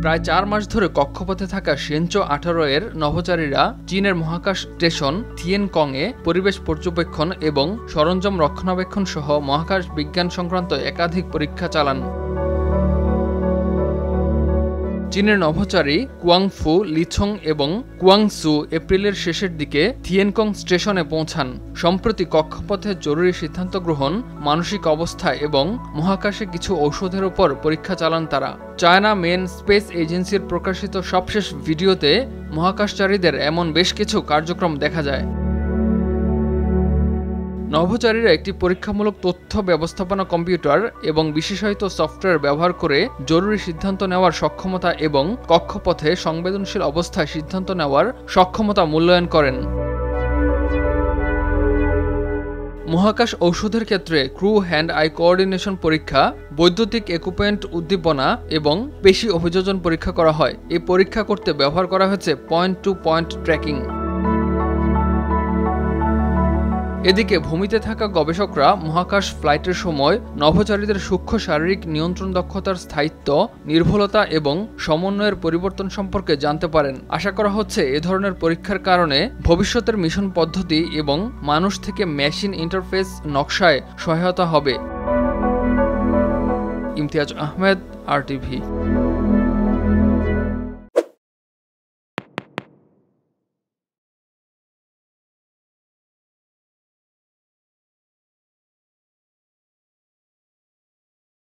প্রায় 4 মাস ধরে কক্ষপথে থাকা শেনচো 18 এর নভোচারীরা চীনের মহাকাশ স্টেশন থিয়েনকং-এ পরিবেশ পর্যবেক্ষণ এবং সরঞ্জাম রক্ষণাবেক্ষণ সহ মহাকাশ বিজ্ঞান সংক্রান্ত একাধিক পরীক্ষা চালান। চীনের নভোচারী কুয়াংফু, লিছং এবং কুয়াংসু এপ্রিলের শেষের দিকে থিয়েনকং স্টেশনে পৌঁছান। সম্প্রতি কক্ষপথে জরুরি সিদ্ধান্ত গ্রহণ, মানসিক অবস্থা এবং মহাকাশে কিছু ঔষধের উপর পরীক্ষা চালান তারা। চায়না মেন স্পেস এজেন্সির প্রকাশিত সবশেষ ভিডিওতে মহাকাশচারীদের এমন বেশ কিছু কার্যক্রম দেখা যায়। নভোচারীরা একটি পরীক্ষামূলক তথ্য ব্যবস্থাপনা কম্পিউটার এবং বিশেষায়িত সফটওয়্যার ব্যবহার করে জরুরি সিদ্ধান্ত নেওয়ার সক্ষমতা এবং কক্ষপথে সংবেদনশীল অবস্থায় সিদ্ধান্ত নেওয়ার সক্ষমতা মূল্যায়ন করেন। মহাকাশ ঔষধের ক্ষেত্রে ক্রু হ্যান্ড আই কোঅর্ডিনেশন পরীক্ষা, বৈদ্যুতিক ইকুইপমেন্ট উদ্দীপনা এবং পেশি অভিযোজন পরীক্ষা করা হয়। এই পরীক্ষা করতে ব্যবহার করা হয়েছে পয়েন্ট টু পয়েন্ট ট্র্যাকিং। এদিকে ভূমিতে থাকা গবেষকরা মহাকাশ ফ্লাইটের সময় নভোচারীদের সূক্ষ্ম শারীরিক নিয়ন্ত্রণ দক্ষতার স্থায়িত্ব, নির্ভুলতা এবং সমন্বয়ের পরিবর্তন সম্পর্কে জানতে পারেন। আশা করা হচ্ছে এ ধরনের পরীক্ষার কারণে ভবিষ্যতের মিশন পদ্ধতি এবং মানুষ থেকে মেশিন ইন্টারফেস নকশায় সহায়তা হবে। ইমতিয়াজ আহমেদ, RTV।